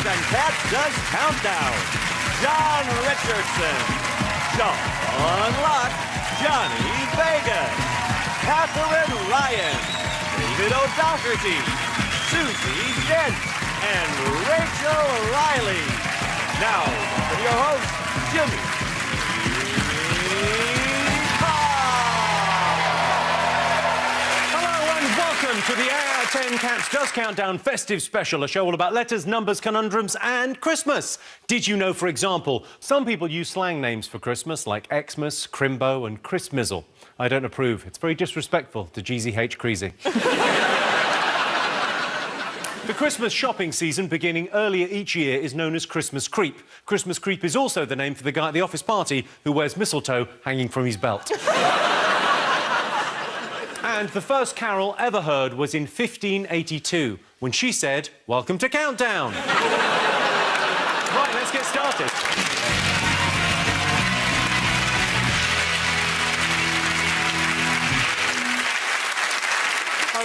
and Cat Does Countdown. John Richardson. Sean Locke. Johnny Vegas. Katherine Ryan. David O'Doherty. Susie Dent. And Rachel Riley. Now, for your host, Jimmy. Welcome to the AR10 Cats Does Countdown festive special, a show all about letters, numbers, conundrums and Christmas. Did you know, for example, some people use slang names for Christmas like Xmas, Crimbo and Christmizzle? I don't approve. It's very disrespectful to GZH Creasy. The Christmas shopping season beginning earlier each year is known as Christmas Creep. Christmas Creep is also the name for the guy at the office party who wears mistletoe hanging from his belt. And the first carol ever heard was in 1582, when she said, "Welcome to Countdown." Right, let's get started.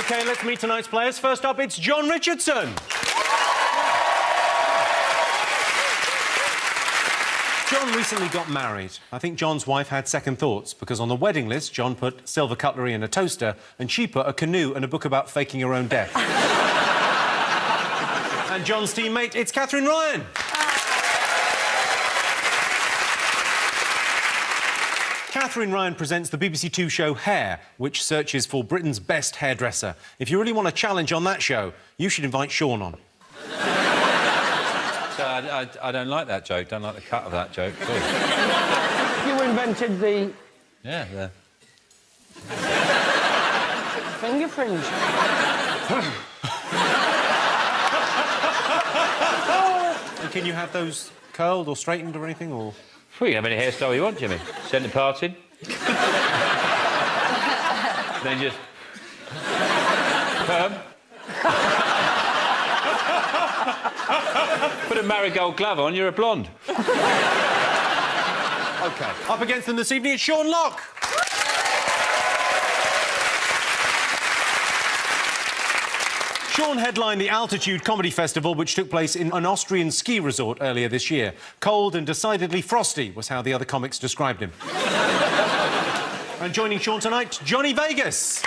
OK, let's meet tonight's players. First up, it's John Richardson. John recently got married. I think John's wife had second thoughts, because on the wedding list, John put silver cutlery and a toaster, and she put a canoe and a book about faking her own death. And John's teammate, it's Katherine Ryan. Katherine Ryan presents the BBC Two show Hair, which searches for Britain's best hairdresser. If you really want a challenge on that show, you should invite Sean on. I don't like that joke. Don't like the cut of that joke at all. You invented the... Yeah, the... finger fringe. And can you have those curled or straightened or anything, or...? Well, you can have any hairstyle you want, Jimmy. Centre parted. Then just... perm. Put a marigold glove on, you're a blonde. OK. Up against them this evening, it's Sean Locke. Sean headlined the Altitude Comedy Festival, which took place in an Austrian ski resort earlier this year. Cold and decidedly frosty was how the other comics described him. And joining Sean tonight, Johnny Vegas.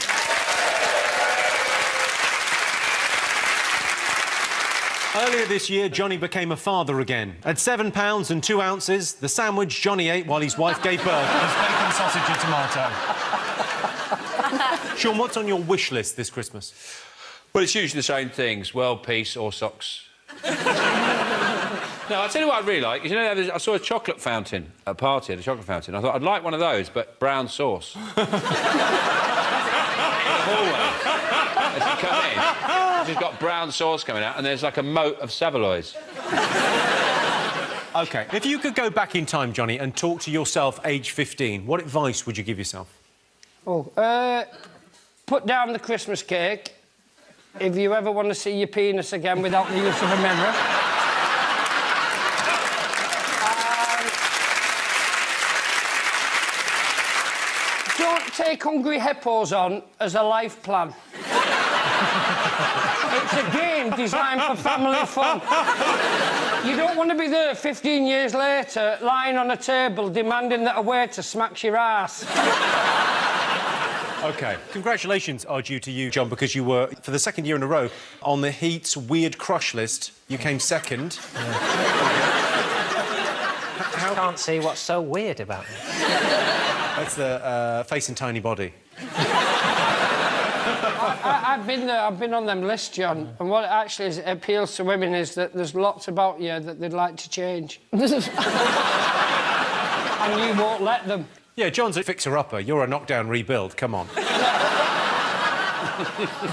Earlier this year, Johnny became a father again. At 7 pounds and 2 ounces, the sandwich Johnny ate while his wife gave birth was bacon, sausage and tomato. Sean, what's on your wish list this Christmas? Well, it's usually the same things. World peace or socks. No, I'll tell you what I'd really like. You know, I saw a chocolate fountain at a party, at a chocolate fountain. I thought I'd like one of those, but brown sauce. Always. As you come in, you've got brown sauce coming out, and there's like a moat of Savoys. OK, if you could go back in time, Johnny, and talk to yourself aged 15, what advice would you give yourself? Put down the Christmas cake if you ever want to see your penis again without the use of a mirror. Don't take hungry hippos on as a life plan. It's a game designed for family fun. You don't want to be there 15 years later, lying on a table demanding that a waiter smacks your ass. OK. Congratulations are due to you, John, because you were, for the second year in a row, on the Heat's Weird Crush list. You came second. I can't see what's so weird about it. That's the face and tiny body. I've been there, I've been on them lists, John, and what actually appeals to women is that there's lots about you that they'd like to change. And you won't let them. Yeah, John's a fixer-upper. You're a knockdown rebuild. Come on.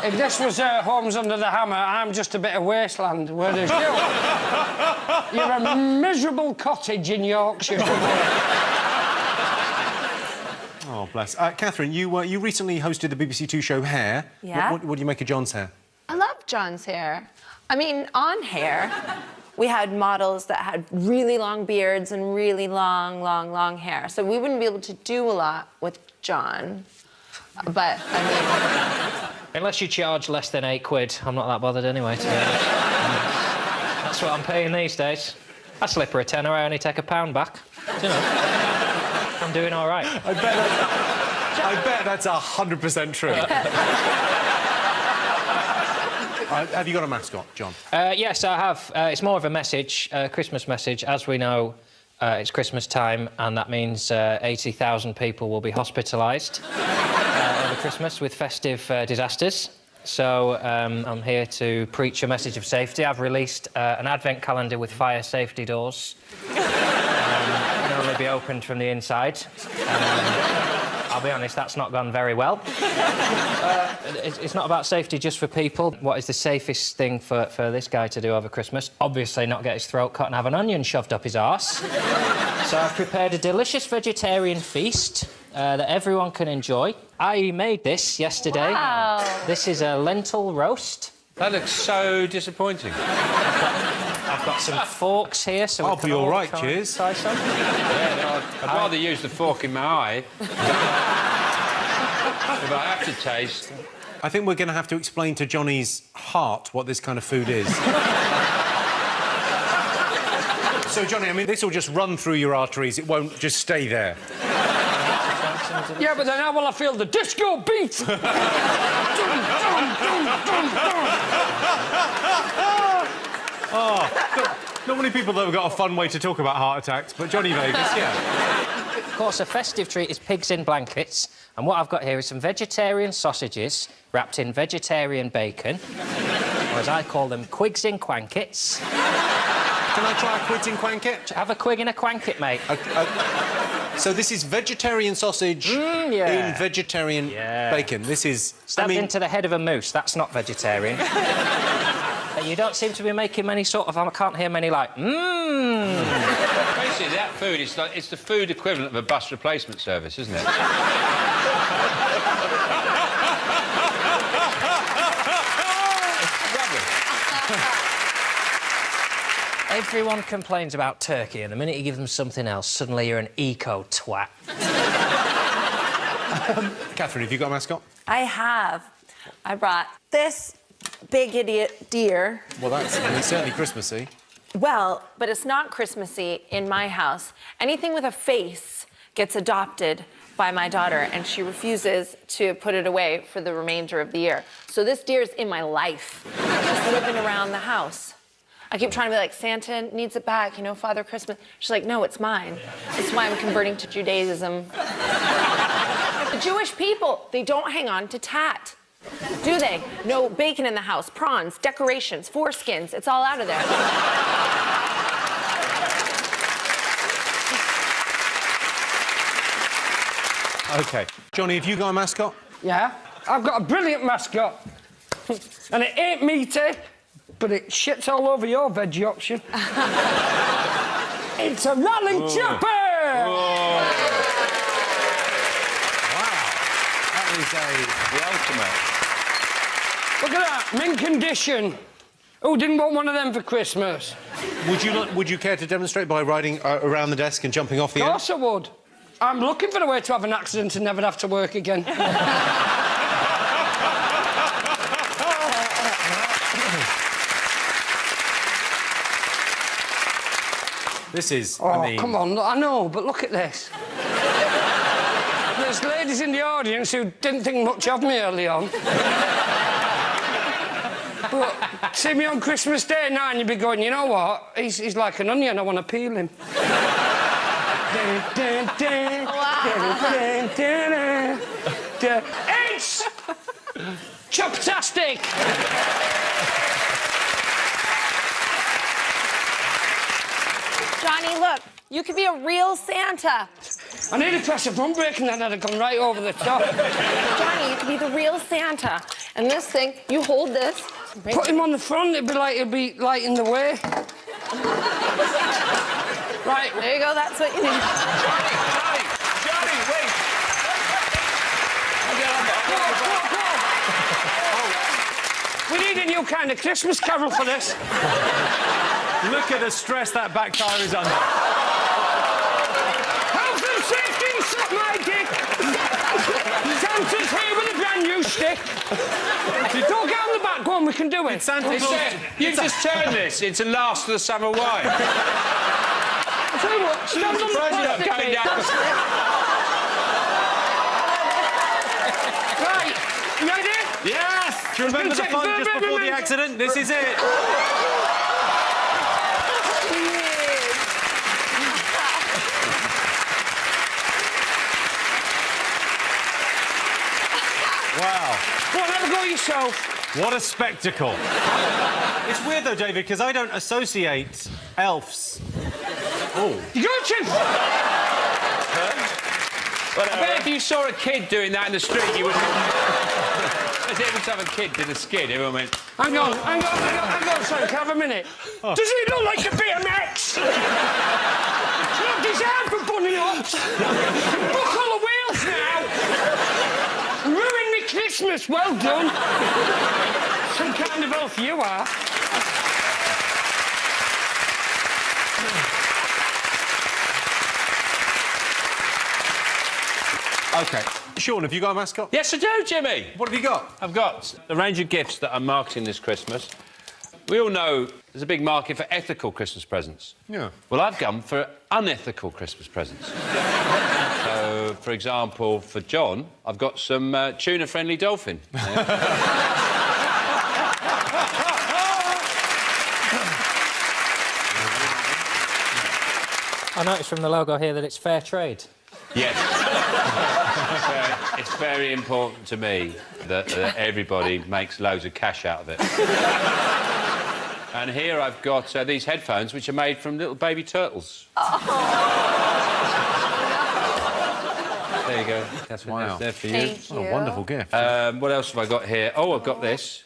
If this was Homes Under the Hammer, I'm just a bit of wasteland, whereas you're a miserable cottage in Yorkshire. Oh, bless. Katherine, you recently hosted the BBC Two show Hair. Yeah. What do you make of John's hair? I love John's hair. I mean, on hair, we had models that had really long beards and really long hair. So we wouldn't be able to do a lot with John. But, I mean... Unless you charge less than £8, I'm not that bothered anyway. That's what I'm paying these days. I slip her a tenner, I only take £1 back. Do you know? I'm doing all right. I bet that's 100% true. Have you got a mascot, John? Yes, I have. It's more of a message, a Christmas message. As we know, it's Christmas time, and that means 80,000 people will be hospitalised over Christmas with festive disasters. So I'm here to preach a message of safety. I've released an advent calendar with fire safety doors. Can only be opened from the inside. I'll be honest, that's not gone very well. It's not about safety just for people. What is the safest thing for this guy to do over Christmas? Obviously not get his throat cut and have an onion shoved up his arse. So I've prepared a delicious vegetarian feast that everyone can enjoy. I made this yesterday. Wow. This is a lentil roast. That looks so disappointing. I've got some forks here, so I'll we can be all all right, try, cheers. try some. Yeah, no, I'd rather use the fork in my eye. If I have to taste... I think we're going to have to explain to Johnny's heart what this kind of food is. So, Johnny, I mean, this will just run through your arteries. It won't just stay there. Yeah, but then how will I feel the disco beat? Dum, dum, dum, dum, dum. Oh, not many people that have got a fun way to talk about heart attacks, but Johnny Vegas, yeah. Of course, a festive treat is pigs in blankets, and what I've got here is some vegetarian sausages wrapped in vegetarian bacon, or as I call them, quigs in quankets. Can I try a quid in quanket? Have a quig in a quanket, mate. So this is vegetarian sausage yeah. in vegetarian bacon. This is... Stabbed into the head of a moose. That's not vegetarian. You don't seem to be making many sort of... I can't hear many like, Basically, that food, it's the food equivalent of a bus replacement service, isn't it? Everyone complains about turkey, and the minute you give them something else, suddenly you're an eco-twat. Katherine, have you got a mascot? I have. I brought this big idiot deer. Well, that's certainly Christmassy. Well, but it's not Christmassy in my house. Anything with a face gets adopted by my daughter, and she refuses to put it away for the remainder of the year. So this deer is in my life, just living around the house. I keep trying to be like, Santa needs it back, you know, Father Christmas. She's like, no, it's mine. This is why I'm converting to Judaism. The Jewish people, they don't hang on to tat. Do they? No bacon in the house, prawns, decorations, foreskins. It's all out of there. OK. Johnny, have you got a mascot? Yeah, I've got a brilliant mascot. And it ain't meaty, but it shits all over your veggie option. It's a rolling chopper! Wow. That is The ultimate. Look at that, mint condition. Who didn't want one of them for Christmas? Would you care to demonstrate by riding around the desk and jumping off the Of end? course I would. I'm looking for a way to have an accident and never have to work again. This is, Oh, I mean... come on, I know, but look at this. There's ladies in the audience who didn't think much of me early on. But see me on Christmas Day now and you'd be going, you know what? He's like an onion, I want to peel him. It's choptastic! Johnny, look, you could be a real Santa. I nearly pressed the front brake and then I'd have gone right over the top. Johnny, you could be the real Santa. And this thing, you hold this. Put him on the front, it'd be like in the way. Right. There you go, that's what you need. Johnny, wait! We need a new kind of Christmas carol for this. Look at the stress that back tyre is under. Health and safety, suck my dick. Santa's here with a brand new stick. Don't get on the back one, we can do it. Santa Claus. You've just turned this into Last of the Summer Wine. I tell you what, stand on the Surprised you're not plastic going bit. down. Right, you ready? Yes! Do you remember the fun just before the accident? This is it. Wow. Go on, have a go yourself. What a spectacle. It's weird, though, David, because I don't associate elves. Oh. You got it. I bet if you saw a kid doing that in the street, you would... As every time a kid did a skid, everyone went... Hang on, sorry, can I have a minute? Oh. Does he look like a BMX? It's not designed for bunny hops. Buckle the wheels now. Ruin me Christmas, well done. Some kind of elf you are. OK. Sean, have you got a mascot? Yes, I do, Jimmy. What have you got? I've got a range of gifts that I'm marketing this Christmas. We all know there's a big market for ethical Christmas presents. Yeah. Well, I've gone for unethical Christmas presents. So, for example, for John, I've got some tuna-friendly dolphin. I noticed from the logo here that it's fair trade. Yes. It's very important to me that everybody makes loads of cash out of it. And here I've got these headphones, which are made from little baby turtles. There you go. That's Wow. there for you. Thank you. What a wonderful gift. What else have I got here? Oh, I've got this.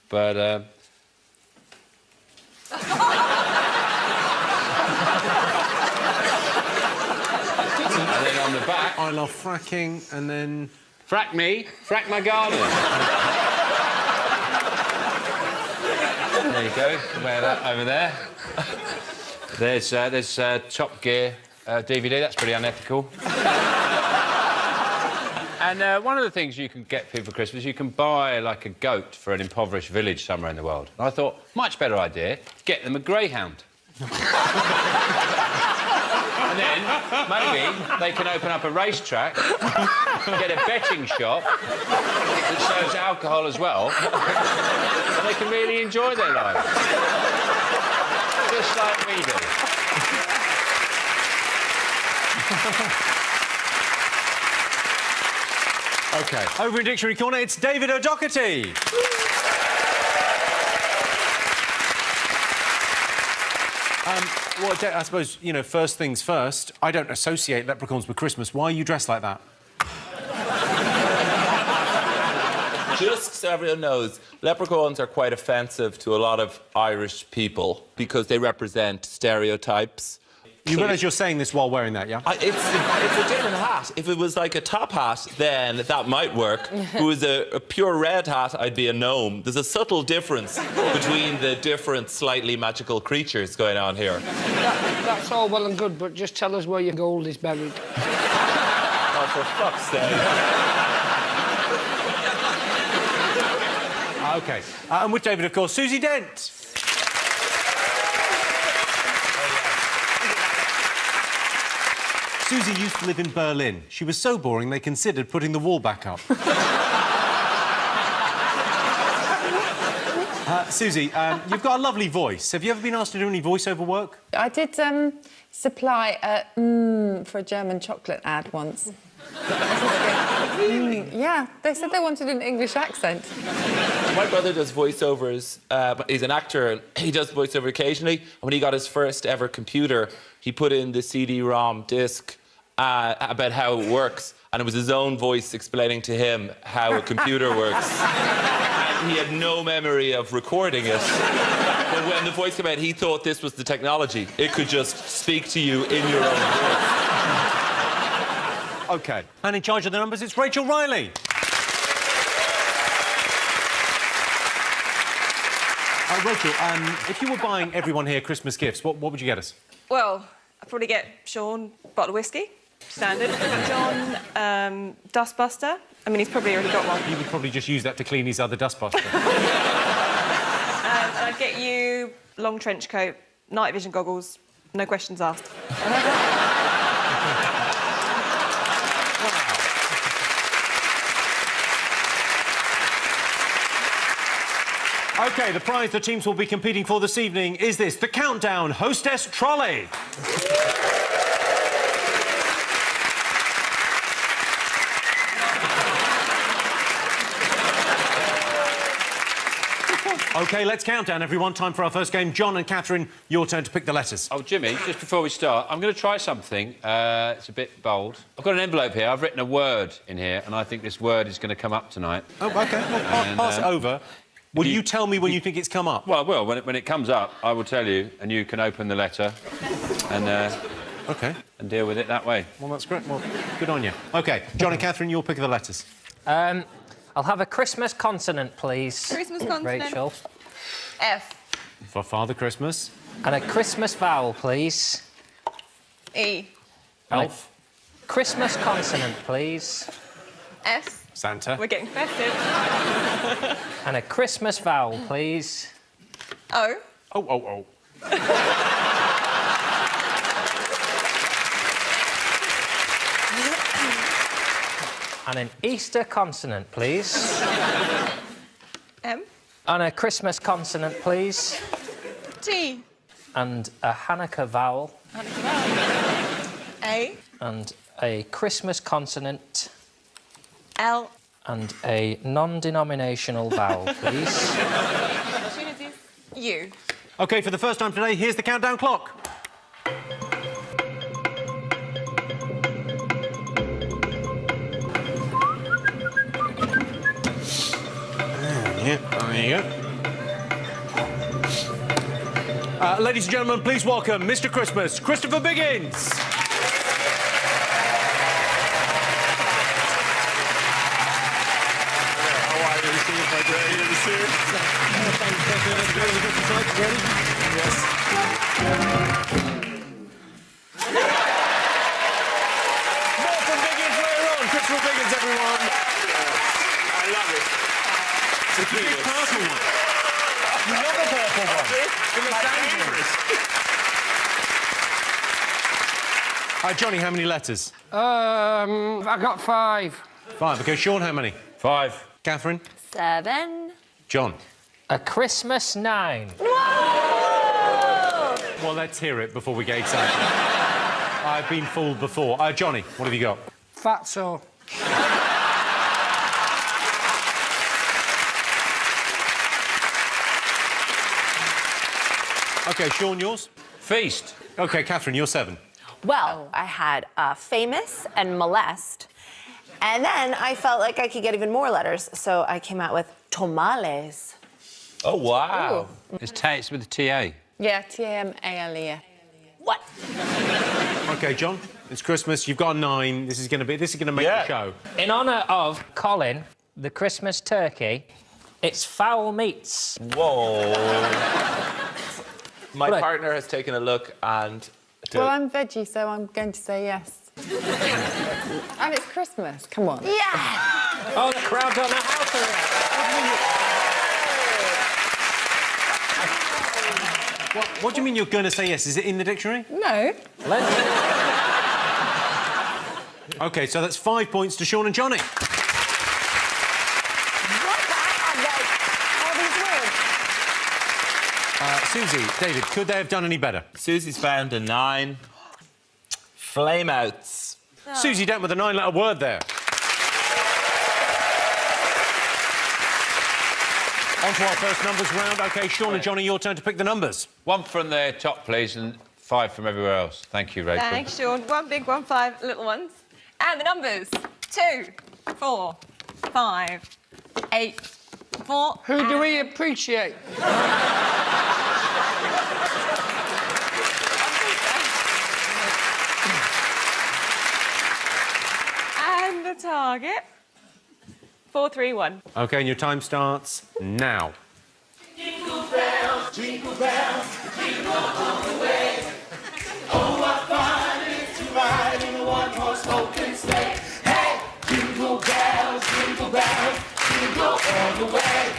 But, and then on the back, I love fracking, and then... frack me, frack my garden. There you go. Wear that over there. There's Top Gear DVD. That's pretty unethical. And one of the things you can get people for Christmas, you can buy, like, a goat for an impoverished village somewhere in the world. And I thought, much better idea, get them a greyhound. And then, maybe, they can open up a racetrack, get a betting shop that serves alcohol as well, and they can really enjoy their lives. Just like we do. OK. Over in Dictionary Corner, it's David O'Doherty. Well, I suppose, you know, first things first, I don't associate leprechauns with Christmas. Why are you dressed like that? Just so everyone knows, leprechauns are quite offensive to a lot of Irish people because they represent stereotypes. You realise you're saying this while wearing that, yeah? It's a different hat. If it was like a top hat, then that might work. If it was a pure red hat, I'd be a gnome. There's a subtle difference between the different slightly magical creatures going on here. That's all well and good, but just tell us where your gold is buried. Oh, for fuck's sake. OK. And with David, of course, Susie Dent. Susie used to live in Berlin. She was so boring they considered putting the wall back up. Susie, you've got a lovely voice. Have you ever been asked to do any voiceover work? I did supply for a German chocolate ad once. Yeah, they said they wanted an English accent. My brother does voiceovers. He's an actor, and he does voiceover occasionally. And when he got his first ever computer, he put in the CD-ROM disc about how it works, and it was his own voice explaining to him how a computer works. And he had no memory of recording it. But when the voice came out, he thought this was the technology. It could just speak to you in your own voice. OK. And in charge of the numbers, it's Rachel Riley. Rachel, if you were buying everyone here Christmas gifts, what would you get us? Well, I'd probably get Sean a bottle of whiskey. Standard. John, dustbuster. I mean, he's probably already got one. He would probably just use that to clean his other dustbuster. I'd get you long trench coat, night vision goggles, no questions asked. OK, the prize the teams will be competing for this evening is this, the Countdown Hostess Trolley. OK, let's count down, everyone. Time for our first game. John and Katherine, your turn to pick the letters. Oh, Jimmy, just before we start, I'm going to try something. It's a bit bold. I've got an envelope here. I've written a word in here, and I think this word is going to come up tonight. Oh, OK. Well, pass it over. Will you tell me when you think it's come up? Well, I will. When it comes up, I will tell you, and you can open the letter and... OK. And deal with it that way. Well, that's great. Well, good on you. OK, John and Katherine, you'll pick the letters. I'll have a Christmas consonant, please. Christmas consonant. Rachel. F. For Father Christmas. And a Christmas vowel, please. E. Elf. Christmas consonant, please. S. Santa. We're getting festive. And a Christmas vowel, please. O. Oh. And an Easter consonant, please. M. And a Christmas consonant, please. T. And a Hanukkah vowel. A. And a Christmas consonant. L. And a non-denominational vowel, please. Opportunities. U. OK, for the first time today, here's the countdown clock. Yeah, there you go. Ladies and gentlemen, please welcome Mr. Christmas, Christopher Biggins. How are you? Good to see you. Ready? Yes. More from Biggins later on. Christopher Biggins, everyone. I love it. It's a big purple one. You love a purple one. Johnny, how many letters? I got 5. 5. OK, Sean, how many? 5. Catherine? 7. John? A Christmas 9. Well, let's hear it before we get excited. I've been fooled before. Johnny, what have you got? Fatso. OK, Sean, yours? Feast. OK, Catherine, you're 7. Well, I had famous and molest. And then I felt like I could get even more letters, so I came out with tamales. Oh, wow. It's with the TA. Yeah, T-A-M-A-L-E. What? OK, John, it's Christmas. You've got a 9. This is going to make the show. In honour of Colin, the Christmas turkey, it's foul meats. Whoa. My Right. partner has taken a look and... Well, I'm veggie, so I'm going to say yes. And it's Christmas. Come on. Yeah! Oh, the crowd don't know how to react. What do you mean you're going to say yes? Is it in the dictionary? No. OK, so that's 5 points to Sean and Johnny. Susie, David, could they have done any better? Susie's found a 9. Flameouts. Susie dealt with a 9-letter word there. On to our first numbers round. OK, Sean and Johnny, your turn to pick the numbers. 1 from the top, please, and 5 from everywhere else. Thank you, Rachel. Thanks, Sean. 1 big, 1 5 little ones. And the numbers. 2, 4, 5, 8, 4. Who do we appreciate? And the target. 4, 3, 1. OK, and your time starts now. Jingle bells, jingle all the way. Oh, what fun it is to ride in a one-horse all the way.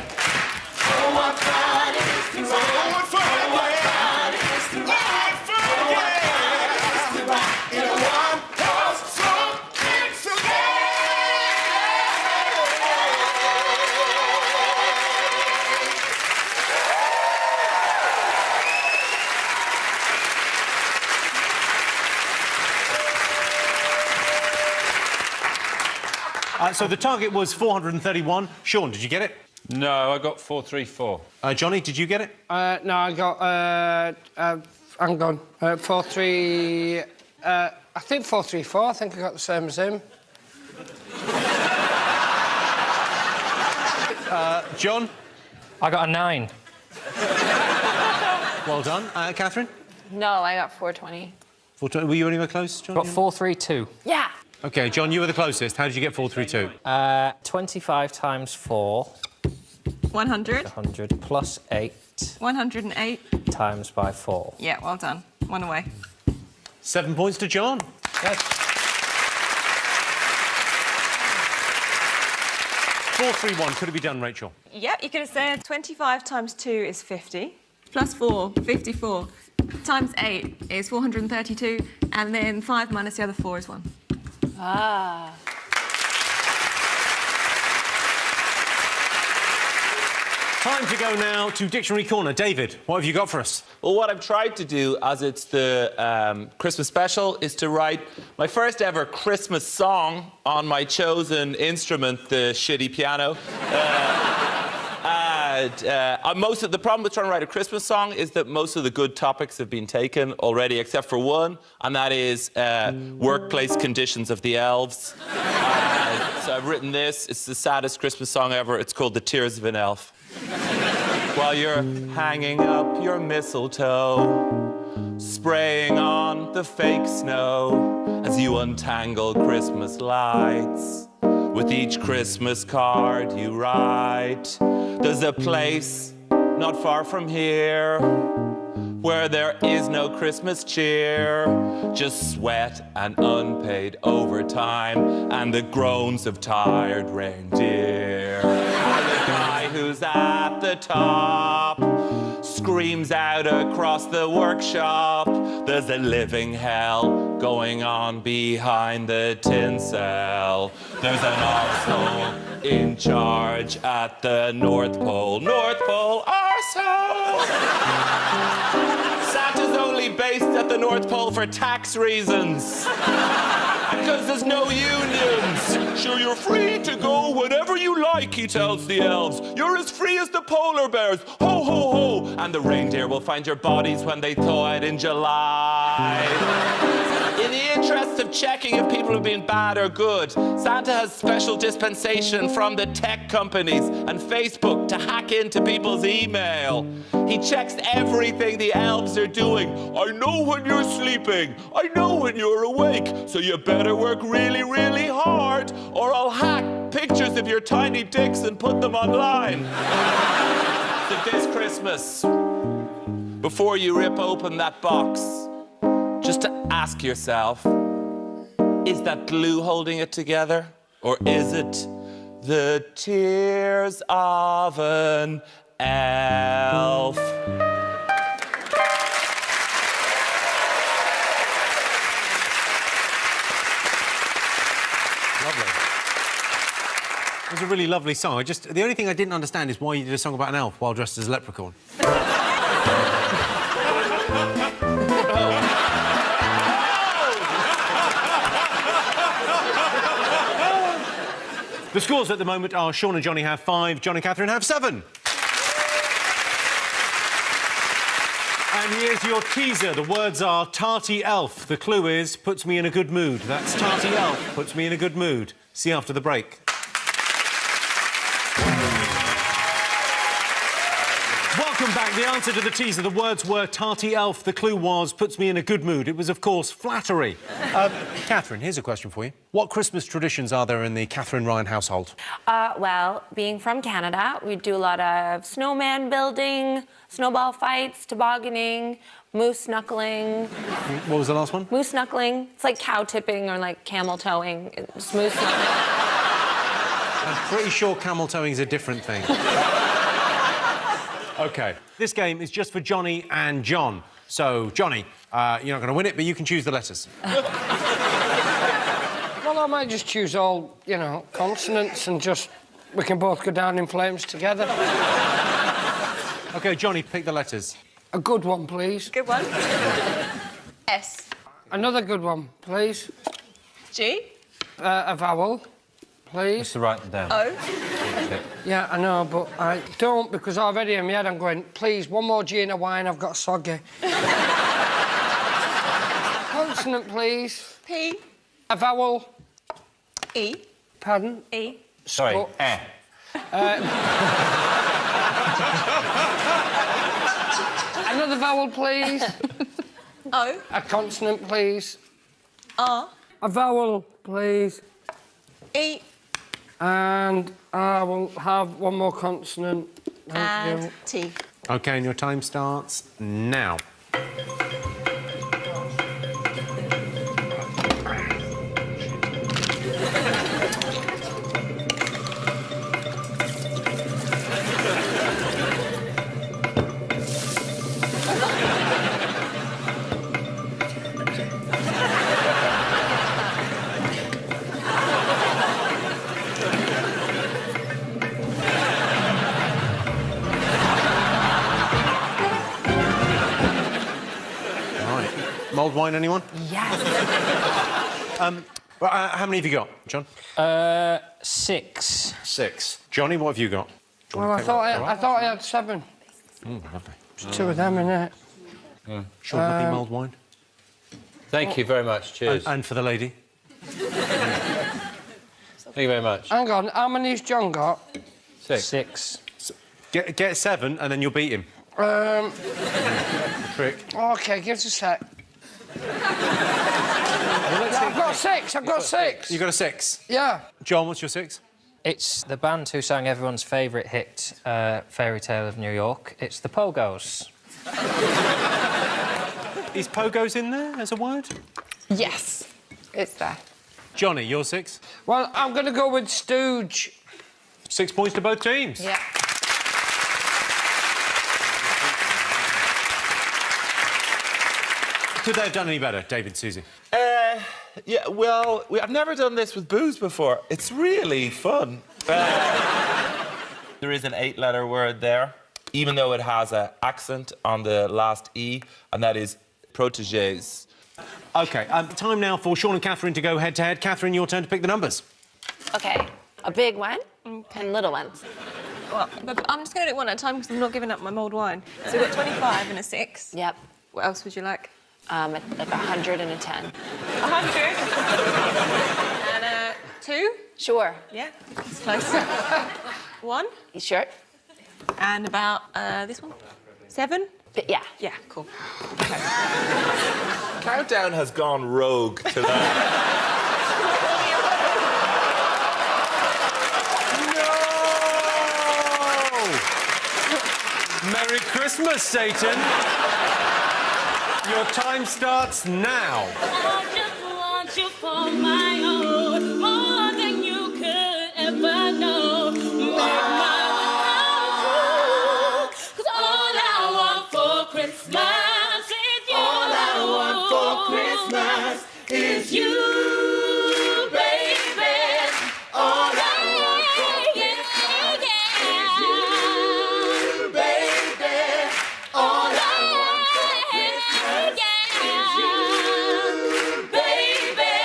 Oh, what fun it is to ride. Oh, what fun it is to ride. Oh, what fun it is to ride in a one-horse open sleigh. So the target was 431. Sean, did you get it? No, I got 434. Johnny, did you get it? No, I got, hang on, 4-3... I think 4-3-4. I think I got the same as him. John? I got a 9. Well done. Katherine? No, I got 420. 420. Were you anywhere close, John? Got 4-3-2. Yeah. OK, John, you were the closest. How did you get 432? 25 times 4... 100. 100 plus 8 108. times by 4. Yeah, well done. One away. 7 points to John. Yes. 431. Could it be done, Rachel? Yep, you could have said 25 times 2 is 50. Plus 4, 54. Times 8 is 432. And then 5 minus the other 4 is 1. Ah. Time to go now to Dictionary Corner. David, what have you got for us? Well, what I've tried to do, as it's the Christmas special, is to write my first ever Christmas song on my chosen instrument, the shitty piano. The problem with trying to write a Christmas song is that most of the good topics have been taken already, except for one, and that is workplace conditions of the elves. So I've written this. It's the saddest Christmas song ever. It's called The Tears of an Elf. While you're hanging up your mistletoe, spraying on the fake snow, as you untangle Christmas lights, with each Christmas card you write, there's a place not far from here where there is no Christmas cheer, just sweat and unpaid overtime and the groans of tired reindeer. And the guy who's at the top screams out across the workshop, there's a living hell going on behind the tinsel. There's an arsehole in charge at the North Pole. North Pole arsehole! Santa's only based at the North Pole for tax reasons. Because there's no unions. Sure, you're free to go whenever you like, he tells the elves. You're as free as the polar bears. Ho, ho, ho. And the reindeer will find your bodies when they thaw it in July. In the interest of checking if people have been bad or good, Santa has special dispensation from the tech companies and Facebook to hack into people's email. He checks everything the elves are doing. I know when you're sleeping. I know when you're awake. So you better work really, really hard, or I'll hack pictures of your tiny dicks and put them online. So this Christmas, before you rip open that box, just to ask yourself, is that glue holding it together? Or is it the tears of an elf? Lovely. It was a really lovely song. The only thing I didn't understand is why you did a song about an elf while dressed as a leprechaun. The scores at the moment are Sean and Johnny have 5, John and Katherine have 7. And here's your teaser. The words are tarty elf. The clue is puts me in a good mood. That's tarty elf, puts me in a good mood. See you after the break. Welcome back. The answer to the teaser, the words were tarty elf. The clue was puts me in a good mood. It was, of course, flattery. Katherine, here's a question for you. What Christmas traditions are there in the Katherine Ryan household? Well, being from Canada, we do a lot of snowman building, snowball fights, tobogganing, moose knuckling. What was the last one? Moose knuckling. It's like cow tipping or like camel towing. It's moose knuckling. I'm pretty sure camel towing is a different thing. OK. This game is just for Johnny and John. So, Johnny, you're not going to win it, but you can choose the letters. Well, I might just choose all, you know, consonants and just... We can both go down in flames together. OK, Johnny, pick the letters. A good one, please. Good one. S. Another good one, please. G. A vowel, please. To write them down. O. Yeah, I know, but I don't, because already in my head I'm going, please, one more G and a Y and I've got soggy. Consonant, please. P. A vowel. E. Pardon? E. Sorry, Spo- eh. Another vowel, please. O. A consonant, please. R. A vowel, please. E. And I will have one more consonant. Thank you. And T. OK, and your time starts now. Mulled wine, anyone? Yes. How many have you got, John? 6. 6. Johnny, what have you got? Well, I thought I had 7. Lovely. There's 2 of them in it. Sean, nothing mulled wine? Thank you very much. Cheers. And for the lady? Thank you very much. Hang on, how many's John got? 6. Get 7 and then you'll beat him. Trick. OK, give us a sec. I've got 6, I've got 6. You got a 6? Yeah. John, what's your 6? It's the band who sang everyone's favourite hit, Fairy Tale of New York. It's the Pogos. Is pogos in there as a word? Yes, it's there. Johnny, your 6? Well, I'm going to go with stooge. 6 points to both teams. Yeah. Could they have done any better, David, Susie? Yeah, well, I've never done this with booze before. It's really fun. There is an 8-letter word there, even though it has an accent on the last E, and that is protégés. OK, time now for Sean and Katherine to go head-to-head. Katherine, your turn to pick the numbers. Okay. A big one and little ones. Well, but I'm just going to do it one at a time because I'm not giving up my mulled wine. So we've got 25 and a 6. Yep. What else would you like? Like 100 and a 10. 100. And a 2. Sure. Yeah, it's close. 1. You sure? And about this one. 7. But yeah. Yeah, cool. Countdown has gone rogue tonight. No! Merry Christmas, Satan! Your time starts now. I just want you for my own, more than you could ever know. Make my life, 'cause all I want for Christmas is you. All I want for Christmas is you, baby. All I want for Christmas is you, baby. All I want for Christmas is you, baby.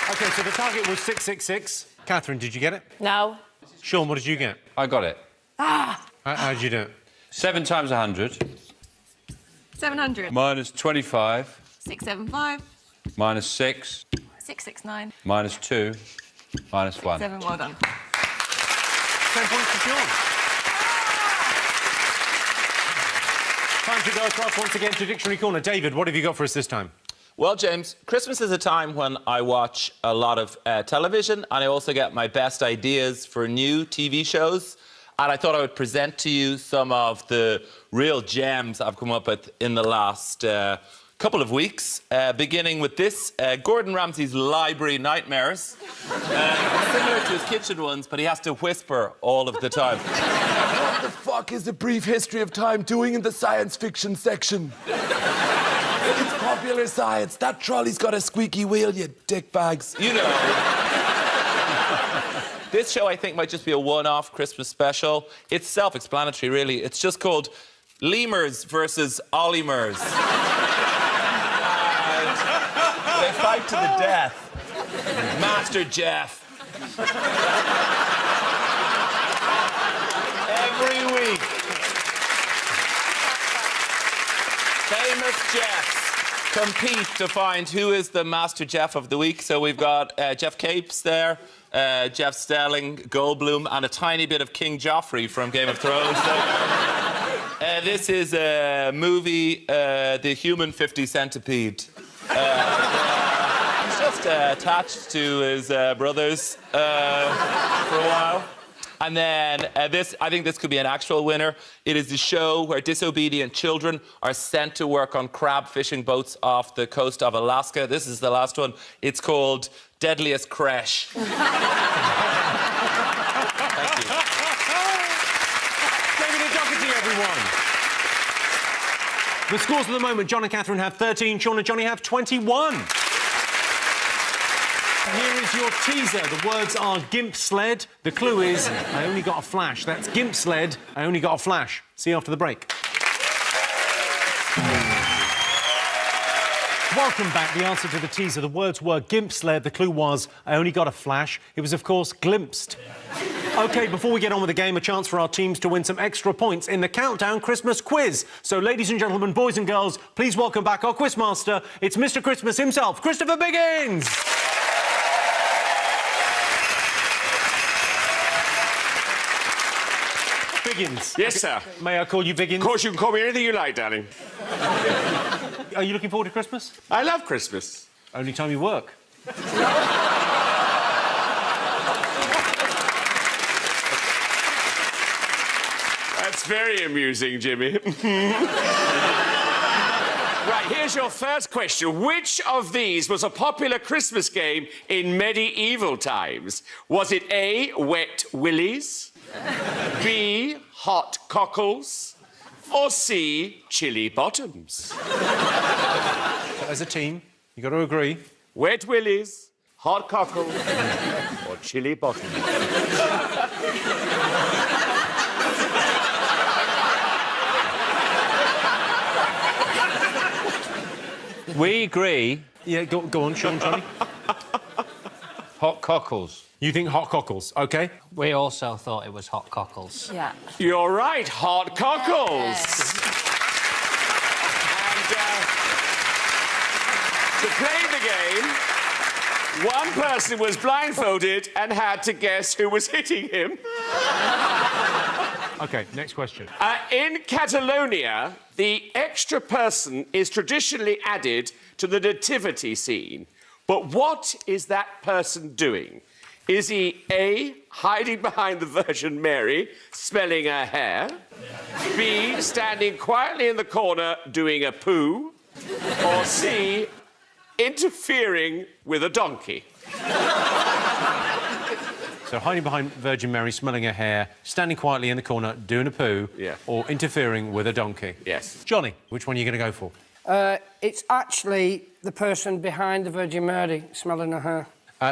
OK, so the target was 666. Katherine, did you get it? No. Sean, what did you get? I got it. How did you do it? 7 times 100 700. minus 25 675. minus 6 669. minus 2 minus 1. 7. Well done. 10 points to Sean. Time to go across once again to Dictionary Corner. David, what have you got for us this time? Well, James, Christmas is a time when I watch a lot of television, and I also get my best ideas for new TV shows. And I thought I would present to you some of the real gems I've come up with in the last couple of weeks, beginning with this, Gordon Ramsay's Library Nightmares. Similar to his kitchen ones, but he has to whisper all of the time. What the fuck is the brief history of time doing in the science fiction section? It's popular science. That trolley's got a squeaky wheel, you dickbags. You know. This show, I think, might just be a one-off Christmas special. It's self-explanatory, really. It's just called Lemurs versus Olimers. And they fight to the death. Master Jeff. Every week. Famous Jeffs compete to find who is the Master Jeff of the week. So we've got Jeff Capes there, Jeff Stelling, Goldblum, and a tiny bit of King Joffrey from Game of Thrones. This is a movie, The Human 50 Centipede. He's just attached to his brothers for a while. And then I think this could be an actual winner. It is the show where disobedient children are sent to work on crab fishing boats off the coast of Alaska. This is the last one. It's called Deadliest Crash. Thank you. David and Doherty, everyone. The scores at the moment, John and Katherine have 13, Sean and Johnny have 21. Here is your teaser. The words are gimp sled. The clue is, I only got a flash. That's gimp sled, I only got a flash. See you after the break. Welcome back. The answer to the teaser. The words were gimp sled. The clue was, I only got a flash. It was, of course, glimpsed. OK, before we get on with the game, a chance for our teams to win some extra points in the Countdown Christmas quiz. So, ladies and gentlemen, boys and girls, please welcome back our quizmaster. It's Mr. Christmas himself, Christopher Biggins. Biggins. Yes, sir. May I call you Biggins? Of course, you can call me anything you like, darling. Are you looking forward to Christmas? I love Christmas. Only time you work. That's very amusing, Jimmy. Right, here's your first question. Which of these was a popular Christmas game in medieval times? Was it A, Wet Willies, B, Hot Cockles, or C, Chilly Bottoms? As a team, you got to agree. Wet Willies, Hot Cockles, or Chilly Bottoms? We agree. Yeah, go on, Sean, Johnny. Hot cockles. You think hot cockles, OK? We also thought it was hot cockles. Yeah. You're right, Hot Cockles. And to play the game, one person was blindfolded and had to guess who was hitting him. OK, next question. In Catalonia, the extra person is traditionally added to the nativity scene. But what is that person doing? Is he A, hiding behind the Virgin Mary, smelling her hair? B, standing quietly in the corner doing a poo? Or C, interfering with a donkey? So hiding behind Virgin Mary, smelling her hair, standing quietly in the corner, doing a poo, Yeah. or interfering with a donkey. Yes. Johnny, which one are you going to go for? It's actually the person behind the Virgin Mary smelling her hair.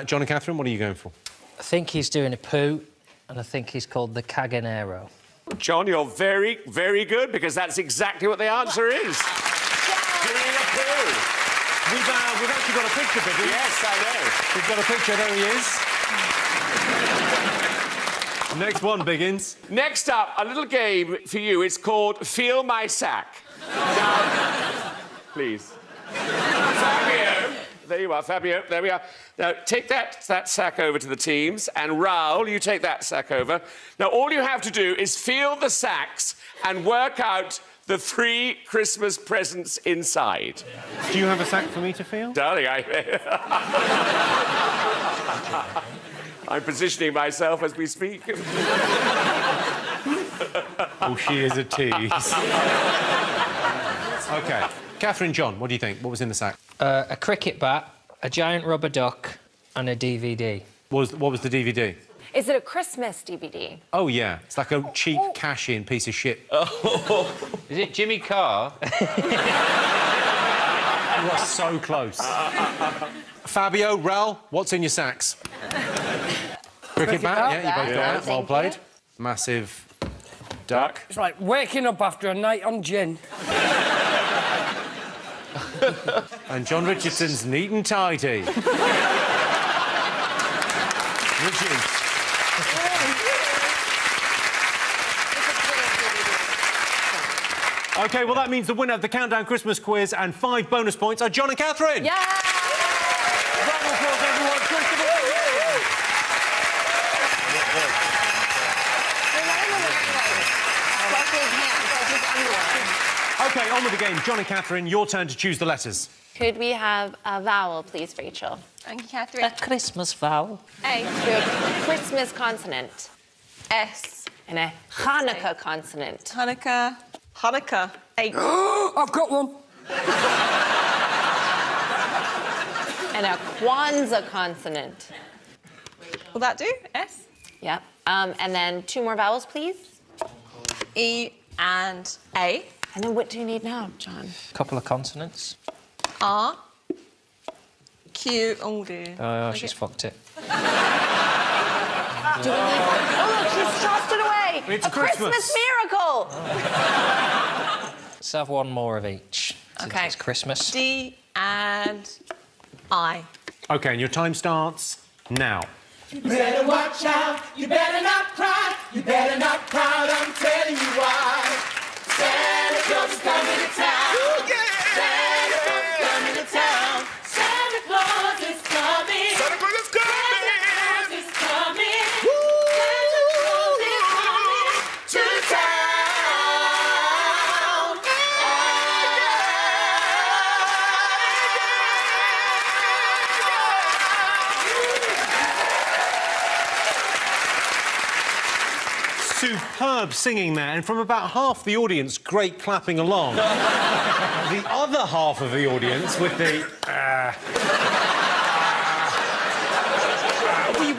John and Katherine, what are you going for? I think he's doing a poo, and I think he's called the Caganero. John, you're very, very good, because that's exactly what the answer is. Doing a poo. We've actually got a picture, Biggins. Yes, I know. We've got a picture, there he is. Next one, Biggins. Next up, a little game for you. It's called Feel My Sack. Now, please. Fabio. There you are, Fabio. There we are. Now, take that sack over to the teams, and Raoul, you take that sack over. Now, all you have to do is feel the sacks and work out the 3 Christmas presents inside. Do you have a sack for me to feel? Darling, I'm positioning myself as we speak. Oh, she is a tease. OK. Katherine, John, what do you think? What was in the sack? A cricket bat, a giant rubber duck, and a DVD. What was the DVD? Is it a Christmas DVD? Oh, yeah. It's like a cheap cash-in piece of shit. Is it Jimmy Carr? You are so close. Fabio, Ral, what's in your sacks? Cricket bat, yeah, you both got it. Well played. Massive duck. It's like waking up after a night on gin. And John Richardson's neat and tidy. Richard. OK, well, that means the winner of the Countdown Christmas quiz and 5 bonus points are John and Katherine. Yeah! Round of applause, everyone. Christopher. OK, on with the game. John and Katherine, your turn to choose the letters. Could we have a vowel, please, Rachel? Thank you, Catherine. Christmas vowel. A. Good. Christmas consonant. S. And a Hanukkah consonant. Hanukkah. Hanukkah. H. I've got one. And a Kwanzaa consonant. Will that do? S. Yep. And then 2 more vowels, please. E and A. And then what do you need now, John? Couple of consonants. R. Q. Oh, dear. Oh, she's fucked it. Do we need... Oh, look, she's tossed it away! It's a Christmas miracle! Let's have one more of each. Since OK. It's Christmas. D and I. OK, and your time starts now. You better watch out, you better not cry, you better not cry, I'm telling you why. Santa Claus is coming to town. Santa Claus is coming to town. Santa Claus is coming. Santa Claus is coming. Santa Claus is coming. Santa Claus is coming to town. Superb singing there, and from about half the audience, great clapping along. The other half of the audience with the...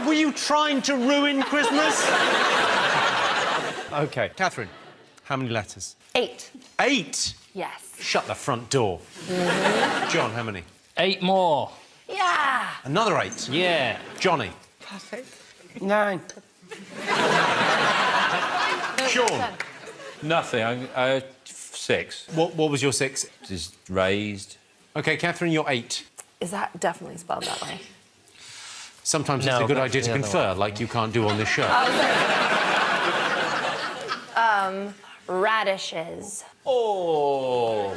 Were you trying to ruin Christmas? OK. Katherine, how many letters? 8. 8? Yes. Shut the front door. John, how many? 8 more. Yeah! Another 8? Yeah. Johnny? Perfect. 9. Sean? Nothing. 6. What was your 6? Just raised. OK, Katherine, you're 8. Is that definitely spelled that way? Sometimes No, it's a good go idea for to the other confer, like you can't do on this show. Radishes. Oh.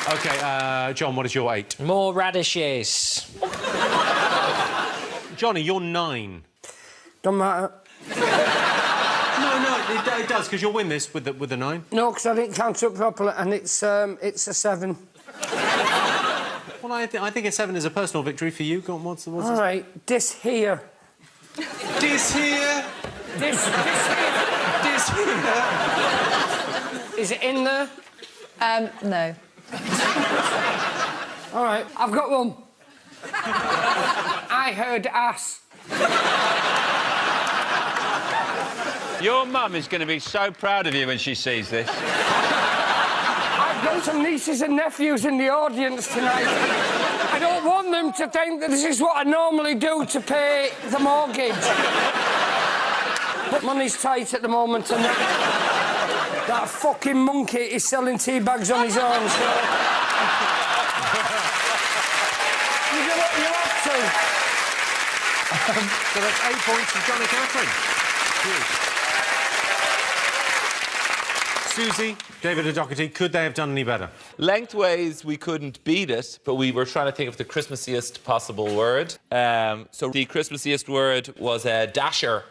OK, John, what is your 8? More radishes. Johnny, you're 9. Don't matter. No, it does, because you'll win this with the 9. No, because I didn't count up properly, and it's a 7. Well, I think a 7 is a personal victory for you. Go on, what's All right, this here. This here? This This here? is it in there? No. All right, I've got one. I heard ass. Your mum is going to be so proud of you when she sees this. I've got some nieces and nephews in the audience tonight. I don't want them to think that this is what I normally do to pay the mortgage. But money's tight at the moment, and that fucking monkey is selling tea bags on his own, so... you have to. So that's 8 points for John and Katherine. Susie, David and Doherty, could they have done any better? Lengthways, we couldn't beat it, but we were trying to think of the Christmassiest possible word. So the Christmassiest word was dasher,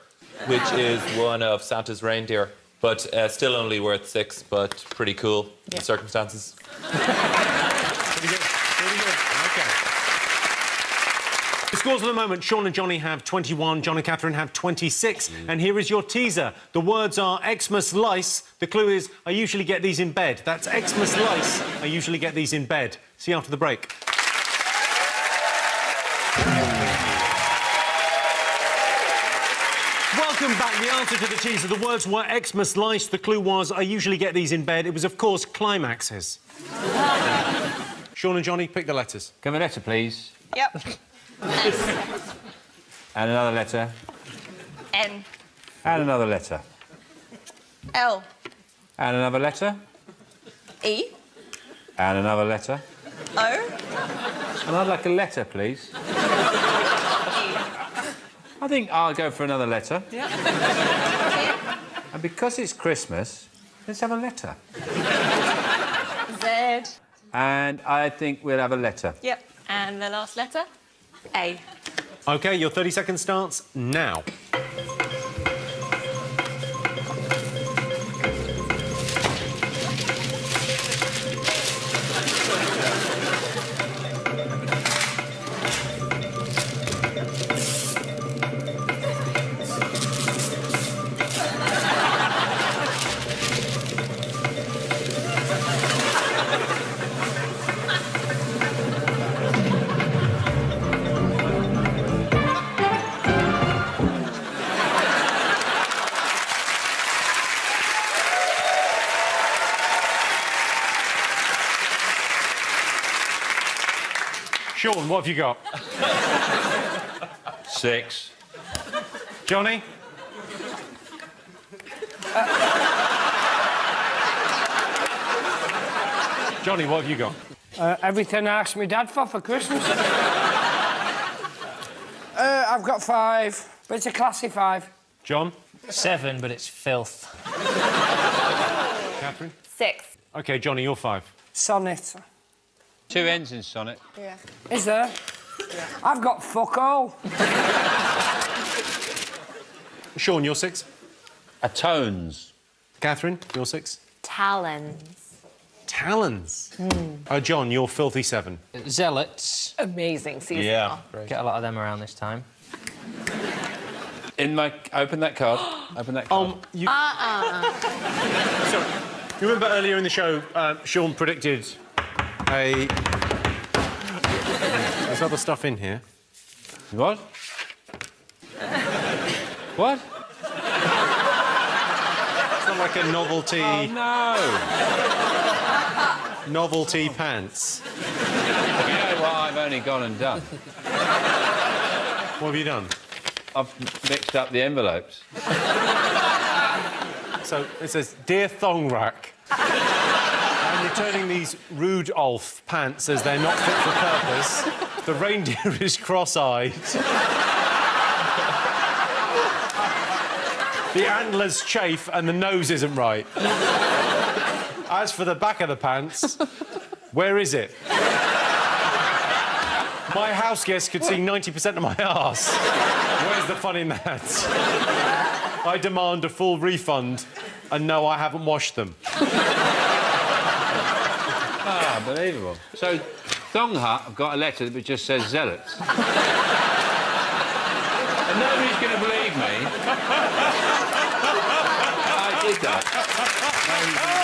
which is one of Santa's reindeer, but still only worth 6, but pretty cool in circumstances. Pretty good. Pretty good. OK. The scores at the moment, Sean and Johnny have 21, John and Katherine have 26. And here is your teaser. The words are Xmas lice. The clue is, I usually get these in bed. That's Xmas lice. I usually get these in bed. See you after the break. Welcome back. The answer to the teaser. The words were Xmas lice. The clue was, I usually get these in bed. It was, of course, climaxes. Sean and Johnny, pick the letters. Give me a letter, please. Yep. And another letter. N. And another letter. L. And another letter. E. And another letter. O. And I'd like a letter, please. I think I'll go for another letter. Yep. And because it's Christmas, let's have a letter. Z. And I think we'll have a letter. Yep. And the last letter? A. OK, your 30 seconds starts now. Sean, what have you got? 6. Johnny? Johnny, what have you got? Everything I asked my dad for Christmas. I've got 5, but it's a classy 5. John? 7, but it's filth. Katherine? 6. OK, Johnny, you're 5. Sonnet. 2 N's in sonnet. Yeah. Is there? Yeah. I've got fuck all. Sean, you're 6. Atones. Katherine, you're 6. Talons. Talons. John, you're filthy 7. Zealots. Amazing season. Yeah. Get a lot of them around this time. In my... Open that card. Open that card. You... So, you remember earlier in the show, Sean predicted a... There's other stuff in here. What? What? It's not like a novelty... Oh, no! Novelty pants. You know what I've only gone and done? What have you done? I've mixed up the envelopes. So, it says, Dear Thong Rack. I'm returning these Rudolph pants as they're not fit for purpose. The reindeer is cross-eyed. The antlers chafe and the nose isn't right. As for the back of the pants, where is it? My house guests could see 90% of my arse. Where's the fun in that? I demand a full refund, and no, I haven't washed them. Ah, unbelievable. So, Thong Hut have got a letter that just says zealots. And nobody's going to believe me. I did that. Nobody's going to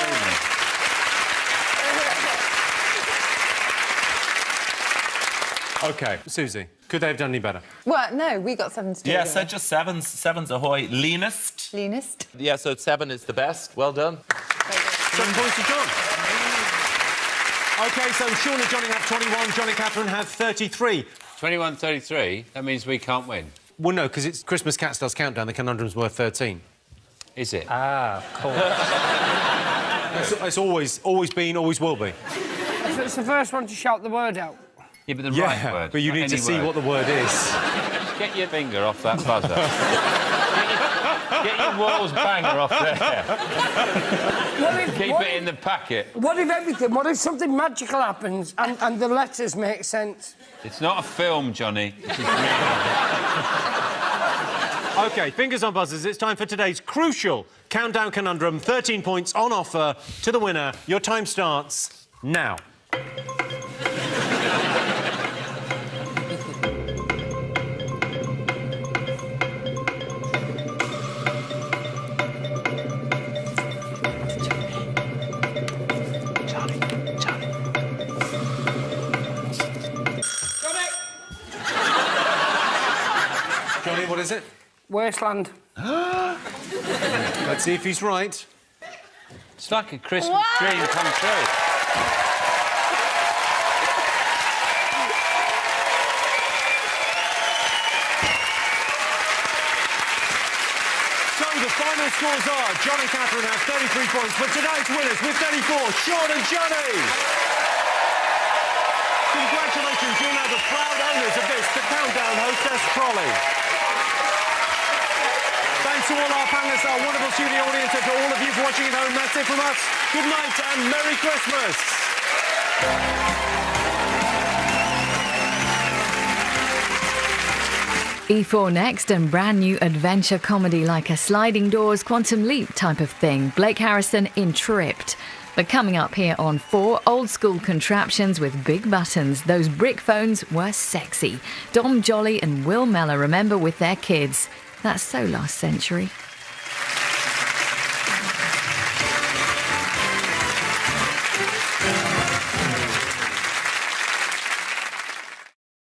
believe me. OK, Susie, could they have done any better? Well, no, we got 7 to do. Yeah, anyway. so just 7s. 7's ahoy. Leanest. Leanest. Yeah, so 7 is the best. Well done. 7 points to John. OK, so Sean and Johnny have 21, John and Katherine have 33. 21-33, that means we can't win. Well, no, because it's Christmas Cat Stars Countdown, the conundrum's worth 13. Is it? Ah, of course. It's always been, always will be. So it's the first one to shout the word out. Yeah, but the right word. but you not need to any see word. what the word is. Just get your finger off that buzzer. get your Walls banger off there. Keep it in the packet. What if something magical happens and the letters make sense? It's not a film, Johnny. This is real. OK, fingers on buzzers. It's time for today's crucial countdown conundrum. 13 points on offer to the winner. Your time starts now. What is it? Wasteland. Let's see if he's right. It's like a Christmas dream come true. So the final scores are John and Katherine have 33 points, but tonight's winners with 34, Sean and Johnny. Congratulations, you're now the proud owners of this, the Countdown Hostess Trolley. Thanks to all our panellists, our wonderful studio audience, and to all of you for watching at home. That's it from us. Good night and Merry Christmas. E4 next, and brand new adventure comedy like a sliding doors, quantum leap type of thing. Blake Harrison in Tripped. But coming up here on 4, old school contraptions with big buttons. Those brick phones were sexy. Dom Jolly and Will Mellor remember with their kids. That's so last century.